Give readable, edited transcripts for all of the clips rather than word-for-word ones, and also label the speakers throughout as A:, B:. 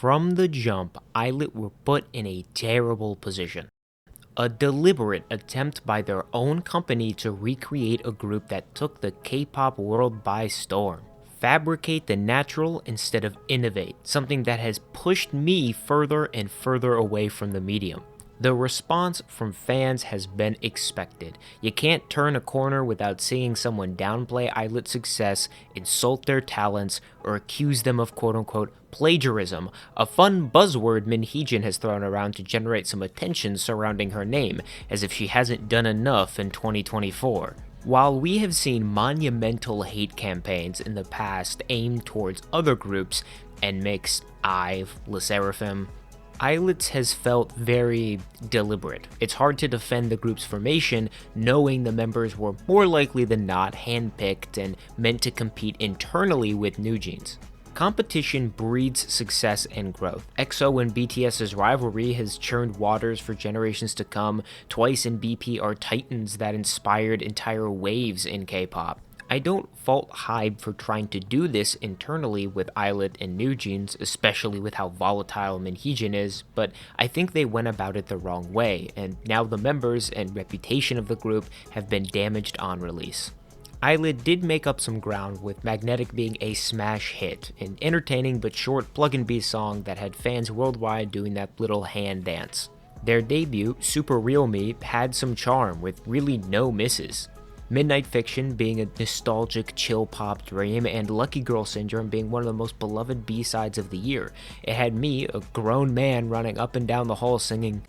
A: From the jump, ILLIT were put in a terrible position. A deliberate attempt by their own company to recreate a group that took the K-pop world by storm. Fabricate the natural instead of innovate, something that has pushed me further and further away from the medium. The response from fans has been expected. You can't turn a corner without seeing someone downplay ILLIT's success, insult their talents, or accuse them of quote-unquote plagiarism, a fun buzzword Min Hee-jin has thrown around to generate some attention surrounding her name, as if she hasn't done enough in 2024. While we have seen monumental hate campaigns in the past aimed towards other groups, NMIXX, IVE, LE SSERAFIM, ILLIT has felt very deliberate. It's hard to defend the group's formation knowing the members were more likely than not handpicked and meant to compete internally with newjeans. Competition breeds success and growth. EXO and BTS's rivalry has churned waters for generations to come. Twice and BP are titans that inspired entire waves in K-pop. I don't fault HYBE for trying to do this internally with ILLIT and newjeans, especially with how volatile Min Hee-jin is, but I think they went about it the wrong way, and now the members and reputation of the group have been damaged on release. ILLIT did make up some ground with Magnetic being a smash hit, an entertaining but short plug-and-be song that had fans worldwide doing that little hand dance. Their debut, Super Real Me, had some charm with really no misses. Midnight Fiction being a nostalgic chill pop dream, and Lucky Girl Syndrome being one of the most beloved B-sides of the year. It had me, a grown man, running up and down the hall singing,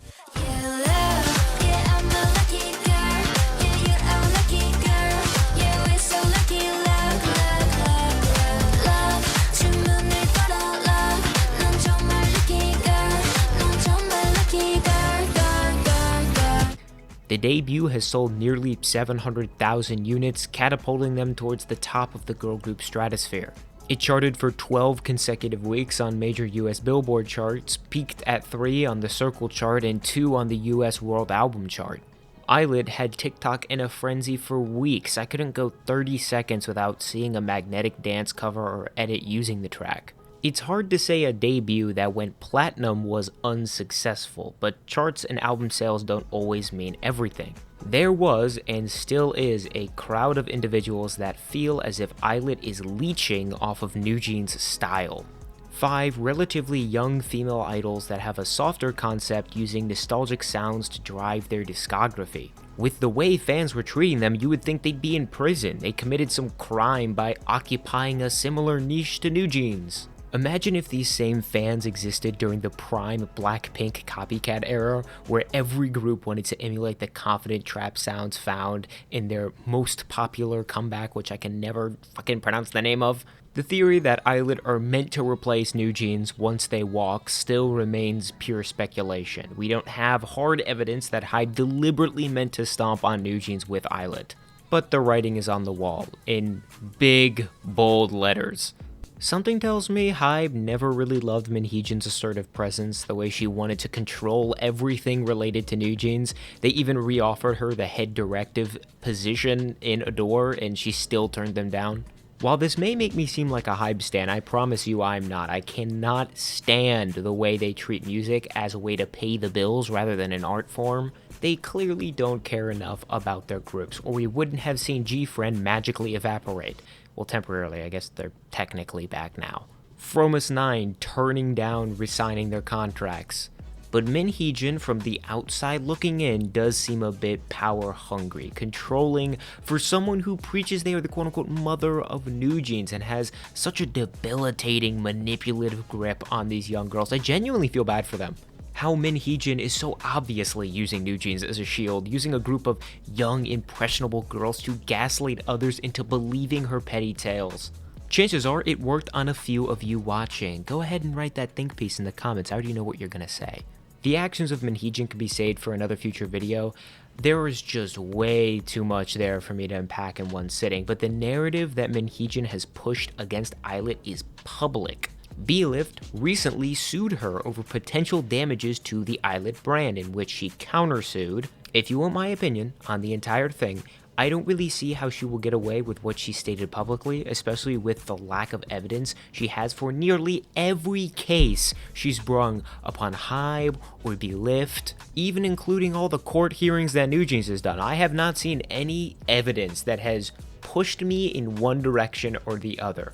A: The debut has sold nearly 700,000 units, catapulting them towards the top of the girl group stratosphere. It charted for 12 consecutive weeks on major US Billboard charts, peaked at 3 on the Circle chart and 2 on the US World Album chart. ILLIT had TikTok in a frenzy for weeks. I couldn't go 30 seconds without seeing a Magnetic dance cover or edit using the track. It's hard to say a debut that went platinum was unsuccessful, but charts and album sales don't always mean everything. There was, and still is, a crowd of individuals that feel as if ILLIT is leeching off of newjeans' style. 5 relatively young female idols that have a softer concept using nostalgic sounds to drive their discography. With the way fans were treating them, you would think they'd be in prison. They committed some crime by occupying a similar niche to newjeans. Imagine if these same fans existed during the prime Blackpink copycat era, where every group wanted to emulate the confident trap sounds found in their most popular comeback, which I can never fucking pronounce the name of. The theory that ILLIT are meant to replace newjeans once they walk still remains pure speculation. We don't have hard evidence that HYBE deliberately meant to stomp on newjeans with ILLIT, but the writing is on the wall, in big, bold letters. Something tells me HYBE never really loved Min Hee-jin's assertive presence, the way she wanted to control everything related to newjeans. They even re-offered her the head directive position in Adore, and she still turned them down. While this may make me seem like a HYBE stan, I promise you I'm not. I cannot stand the way they treat music as a way to pay the bills rather than an art form. They clearly don't care enough about their groups, or we wouldn't have seen G-Friend magically evaporate. Well, temporarily, I guess they're technically back now. Fromus 9 turning down resigning their contracts. But Min Hee-jin, from the outside looking in, does seem a bit power hungry, controlling for someone who preaches they are the quote-unquote mother of newjeans and has such a debilitating manipulative grip on these young girls. I genuinely feel bad for them. How Min Hee-jin is so obviously using newjeans as a shield, using a group of young, impressionable girls to gaslight others into believing her petty tales. Chances are it worked on a few of you watching. Go ahead and write that think piece in the comments. I already know what you're gonna say. The actions of Min Hee-jin could be saved for another future video. There is just way too much there for me to unpack in one sitting, but the narrative that Min Hee-jin has pushed against ILLIT is public. B-Lift recently sued her over potential damages to the ILLIT brand, in which she countersued. If you want my opinion on the entire thing, I don't really see how she will get away with what she stated publicly, especially with the lack of evidence she has for nearly every case she's brung upon HYBE or ILLIT, even including all the court hearings that newjeans has done. I have not seen any evidence that has pushed me in one direction or the other.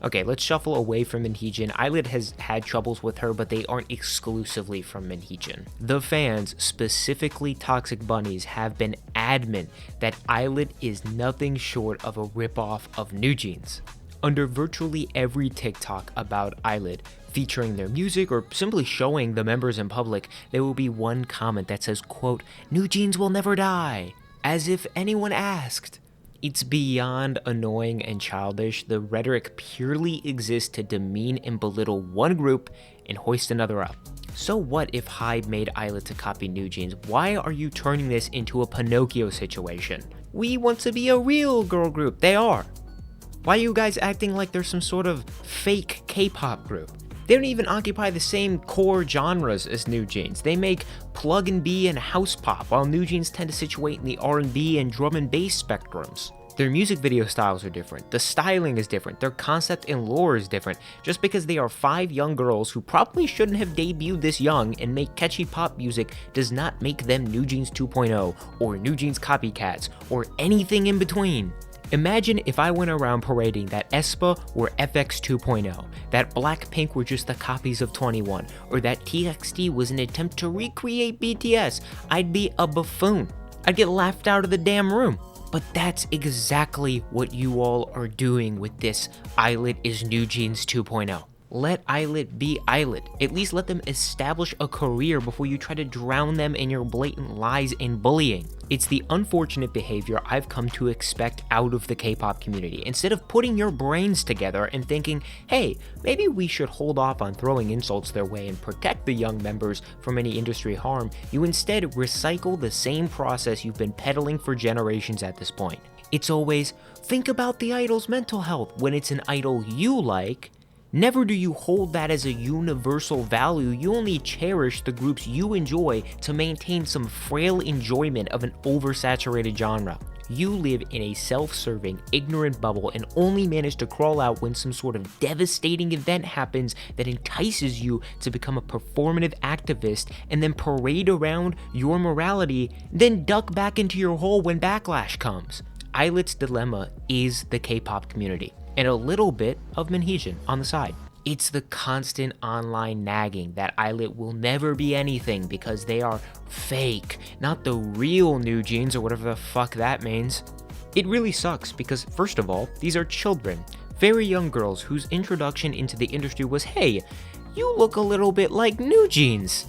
A: Okay, let's shuffle away from Min Hee-jin. ILLIT has had troubles with her, but they aren't exclusively from Min Hee-jin. The fans, specifically Toxic Bunnies, have been adamant that ILLIT is nothing short of a ripoff of newjeans. Under virtually every TikTok about ILLIT, featuring their music or simply showing the members in public, there will be one comment that says, quote, "Newjeans will never die," as if anyone asked. It's beyond annoying and childish. The rhetoric purely exists to demean and belittle one group and hoist another up. So what if HYBE made ILLIT to copy newjeans? Why are you turning this into a Pinocchio situation? We want to be a real girl group. They are. Why are you guys acting like they're some sort of fake K-pop group? They don't even occupy the same core genres as newjeans. They make plug and B and house pop, while newjeans tend to situate in the R&B and drum and bass spectrums. Their music video styles are different, the styling is different, their concept and lore is different. Just because they are 5 young girls who probably shouldn't have debuted this young and make catchy pop music does not make them newjeans 2.0 or newjeans copycats or anything in between. Imagine if I went around parading that aespa were FX 2.0, that Blackpink were just the copies of 21, or that TXT was an attempt to recreate BTS. I'd be a buffoon. I'd get laughed out of the damn room. But that's exactly what you all are doing with this ILLIT is newjeans 2.0. Let ILLIT be ILLIT. At least let them establish a career before you try to drown them in your blatant lies and bullying. It's the unfortunate behavior I've come to expect out of the K-pop community. Instead of putting your brains together and thinking, hey, maybe we should hold off on throwing insults their way and protect the young members from any industry harm, you instead recycle the same process you've been peddling for generations at this point. It's always, think about the idol's mental health when it's an idol you like. Never do you hold that as a universal value. You only cherish the groups you enjoy to maintain some frail enjoyment of an oversaturated genre. You live in a self-serving, ignorant bubble and only manage to crawl out when some sort of devastating event happens that entices you to become a performative activist and then parade around your morality, then duck back into your hole when backlash comes. ILLIT's dilemma is the K-pop community, and a little bit of Min Hee-jin on the side. It's the constant online nagging that ILLIT will never be anything because they are fake, not the real newjeans or whatever the fuck that means. It really sucks because, first of all, these are children, very young girls whose introduction into the industry was, hey, you look a little bit like newjeans.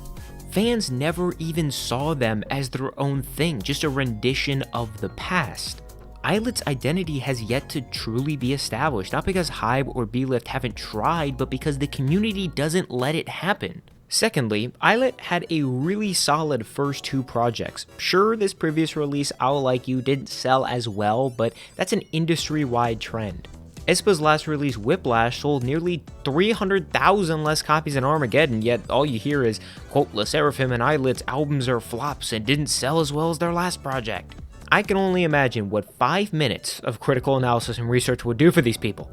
A: Fans never even saw them as their own thing, just a rendition of the past. ILLIT's identity has yet to truly be established, not because HYBE or ILLIT haven't tried, but because the community doesn't let it happen. Secondly, ILLIT had a really solid first 2 projects. Sure, this previous release, I'll Like You, didn't sell as well, but that's an industry-wide trend. aespa's last release, Whiplash, sold nearly 300,000 less copies than Armageddon, yet all you hear is, quote, LE SSERAFIM and ILLIT's albums are flops and didn't sell as well as their last project. I can only imagine what 5 minutes of critical analysis and research would do for these people.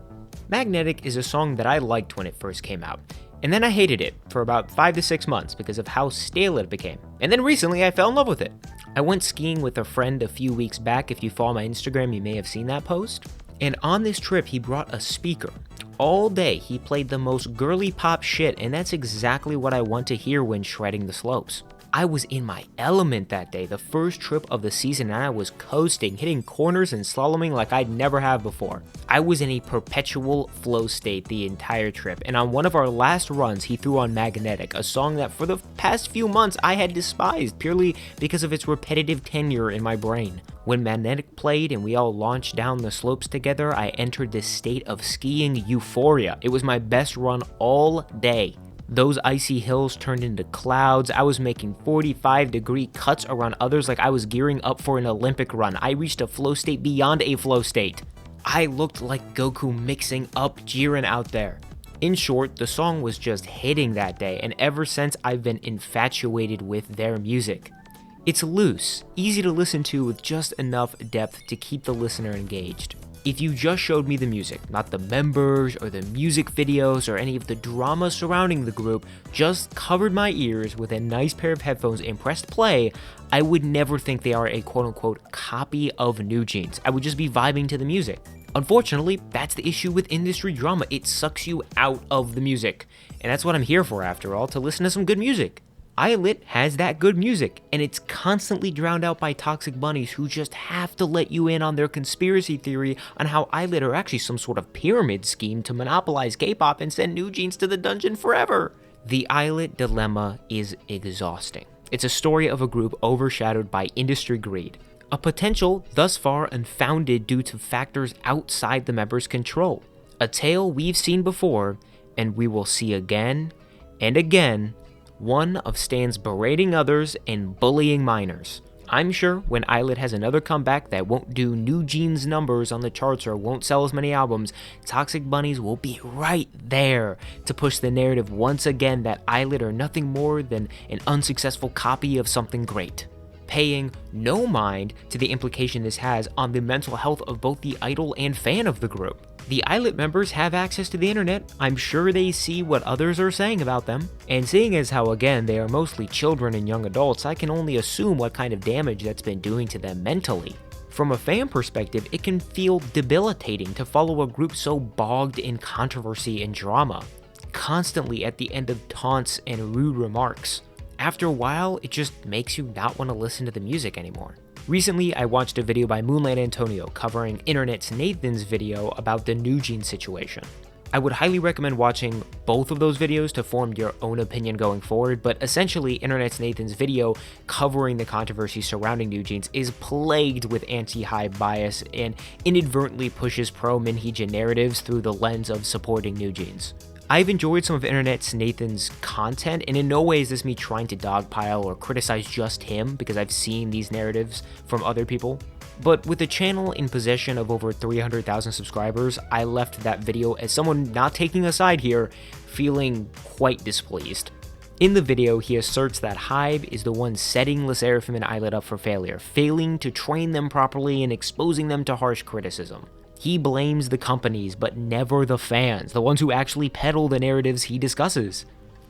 A: Magnetic is a song that I liked when it first came out, and then I hated it for about 5 to 6 months because of how stale it became. And then recently I fell in love with it. I went skiing with a friend a few weeks back. If you follow my Instagram, you may have seen that post. And on this trip, he brought a speaker. All day, he played the most girly pop shit, and that's exactly what I want to hear when shredding the slopes. I was in my element that day, the first trip of the season, and I was coasting, hitting corners and slaloming like I'd never have before. I was in a perpetual flow state the entire trip, and on one of our last runs, he threw on Magnetic, a song that for the past few months I had despised purely because of its repetitive tenure in my brain. When Magnetic played and we all launched down the slopes together, I entered this state of skiing euphoria. It was my best run all day. Those icy hills turned into clouds. I was making 45-degree cuts around others like I was gearing up for an Olympic run. I reached a flow state beyond a flow state. I looked like Goku mixing up Jiren out there. In short, the song was just hitting that day, and ever since I've been infatuated with their music. It's loose, easy to listen to with just enough depth to keep the listener engaged. If you just showed me the music, not the members or the music videos or any of the drama surrounding the group, just covered my ears with a nice pair of headphones and pressed play, I would never think they are a quote-unquote copy of newjeans. I would just be vibing to the music. Unfortunately, that's the issue with industry drama. It sucks you out of the music. And that's what I'm here for after all, to listen to some good music. ILLIT has that good music, and it's constantly drowned out by toxic bunnies who just have to let you in on their conspiracy theory on how ILLIT are actually some sort of pyramid scheme to monopolize K-pop and send newjeans to the dungeon forever. The ILLIT Dilemma is exhausting. It's a story of a group overshadowed by industry greed, a potential thus far unfounded due to factors outside the members' control, a tale we've seen before, and we will see again and again, one of stans berating others and bullying minors. I'm sure when ILLIT has another comeback that won't do newjeans numbers on the charts or won't sell as many albums, toxic bunnies will be right there to push the narrative once again that ILLIT are nothing more than an unsuccessful copy of something great, paying no mind to the implication this has on the mental health of both the idol and fan of the group. The ILLIT members have access to the internet. I'm sure they see what others are saying about them. And seeing as how, again, they are mostly children and young adults, I can only assume what kind of damage that's been doing to them mentally. From a fan perspective, it can feel debilitating to follow a group so bogged in controversy and drama, constantly at the end of taunts and rude remarks. After a while, it just makes you not want to listen to the music anymore. Recently, I watched a video by Moonlight Antonio covering Internet's Nathan's video about the newjeans situation. I would highly recommend watching both of those videos to form your own opinion going forward, but essentially Internet's Nathan's video covering the controversy surrounding newjeans is plagued with anti-HYBE bias and inadvertently pushes pro-Min Hee-jin narratives through the lens of supporting newjeans. I've enjoyed some of Internet's Nathan's content, and in no way is this me trying to dogpile or criticize just him, because I've seen these narratives from other people. But with the channel in possession of over 300,000 subscribers, I left that video as someone not taking a side here, feeling quite displeased. In the video, he asserts that HYBE is the one setting LE SSERAFIM and ILLIT up for failure, failing to train them properly and exposing them to harsh criticism. He blames the companies, but never the fans, the ones who actually peddle the narratives he discusses.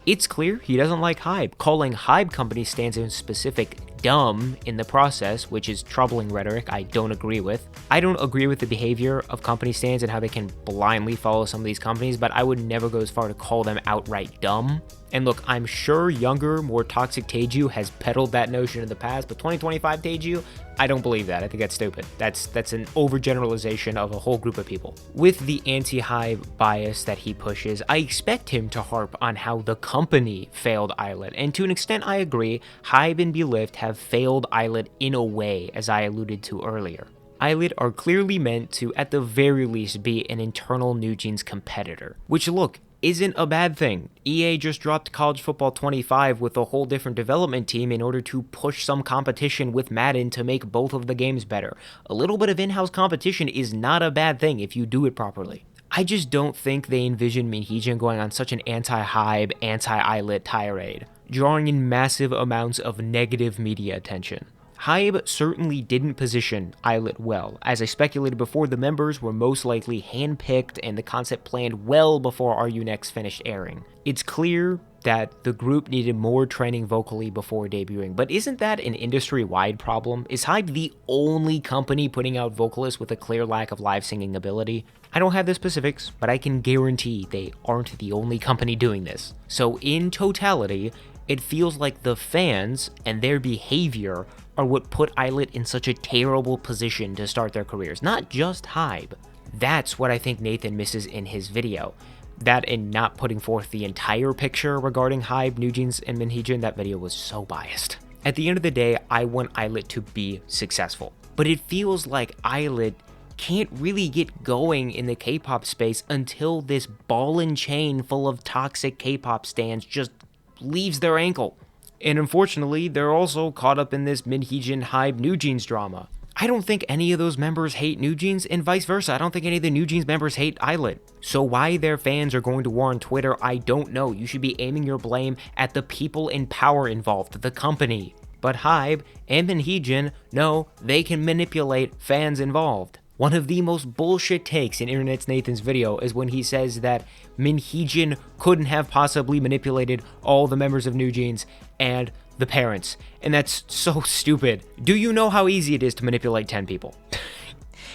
A: It's clear he doesn't like HYBE, calling HYBE company stands in specific dumb in the process, which is troubling rhetoric I don't agree with. I don't agree with the behavior of company stands and how they can blindly follow some of these companies, but I would never go as far to call them outright dumb. And look, I'm sure younger, more toxic Taeju has peddled that notion in the past, but 2025 Taeju, I don't believe that. I think that's stupid. That's an overgeneralization of a whole group of people. With the anti-HYBE bias that he pushes, I expect him to harp on how the company failed ILLIT, and to an extent I agree, HYBE and BLIFT have failed ILLIT in a way, as I alluded to earlier. ILLIT are clearly meant to, at the very least, be an internal newjeans competitor, which look, isn't a bad thing. EA just dropped College Football 25 with a whole different development team in order to push some competition with Madden to make both of the games better. A little bit of in-house competition is not a bad thing if you do it properly. I just don't think they envision Min Hee-jin going on such an anti-HYBE, anti-ILLIT tirade, drawing in massive amounts of negative media attention. HYBE certainly didn't position ILLIT well. As I speculated before, the members were most likely handpicked and the concept planned well before Are You Next finished airing. It's clear that the group needed more training vocally before debuting, but isn't that an industry-wide problem? Is HYBE the only company putting out vocalists with a clear lack of live singing ability? I don't have the specifics, but I can guarantee they aren't the only company doing this. So in totality, it feels like the fans and their behavior are what put ILLIT in such a terrible position to start their careers, not just HYBE. That's what I think Nathan misses in his video. That and not putting forth the entire picture regarding HYBE, newjeans, and Min Hee-jin, that video was so biased. At the end of the day, I want ILLIT to be successful, but it feels like ILLIT can't really get going in the K-pop space until this ball and chain full of toxic K-pop stans just leaves their ankle. And unfortunately, they're also caught up in this Min Hee-jin HYBE newjeans drama. I don't think any of those members hate newjeans, and vice versa. I don't think any of the newjeans members hate ILLIT. So why their fans are going to war on Twitter, I don't know. You should be aiming your blame at the people in power involved, the company. but HYBE and Min Hee-jin know they can manipulate fans involved. One of the most bullshit takes in Internet's Nathan's video is when he says that Min Hee-jin couldn't have possibly manipulated all the members of newjeans and the parents. And that's so stupid. Do you know how easy it is to manipulate 10 people?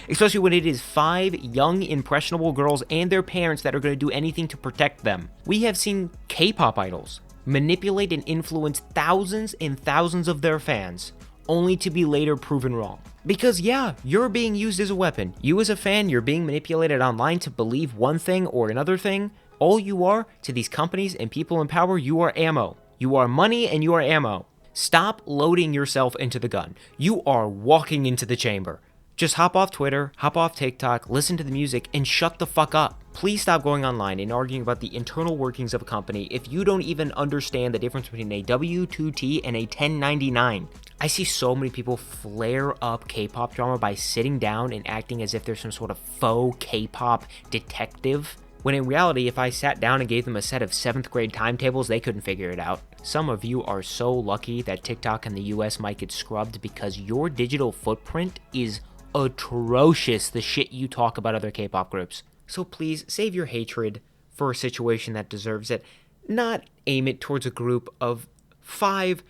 A: Especially when it is 5 young, impressionable girls and their parents that are going to do anything to protect them. We have seen K-pop idols manipulate and influence thousands and thousands of their fans, only to be later proven wrong. Because yeah, you're being used as a weapon. You as a fan, you're being manipulated online to believe one thing or another thing. All you are to these companies and people in power, you are ammo. You are money and you are ammo. Stop loading yourself into the gun. You are walking into the chamber. Just hop off Twitter, hop off TikTok, listen to the music, and shut the fuck up. Please stop going online and arguing about the internal workings of a company if you don't even understand the difference between a W-2T and a 1099. I see so many people flare up K-pop drama by sitting down and acting as if they're some sort of faux K-pop detective, when in reality, if I sat down and gave them a set of 7th grade timetables, they couldn't figure it out. Some of you are so lucky that TikTok in the US might get scrubbed because your digital footprint is atrocious, the shit you talk about other K-pop groups. So please save your hatred for a situation that deserves it. Not aim it towards a group of 5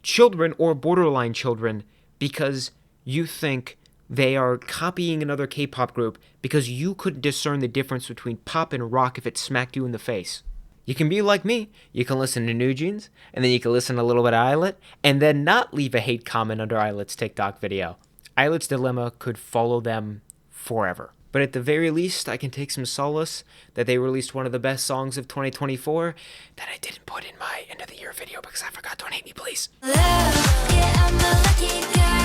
A: children or borderline children because you think they are copying another K-pop group because you couldn't discern the difference between pop and rock if it smacked you in the face. You can be like me. You can listen to newjeans, and then you can listen a little bit of ILLIT, and then not leave a hate comment under ILLIT's TikTok video. ILLIT's Dilemma could follow them forever. But at the very least, I can take some solace that they released one of the best songs of 2024 that I didn't put in my end of the year video because I forgot. Don't hate me, please.
B: Yeah, I'm a lucky girl.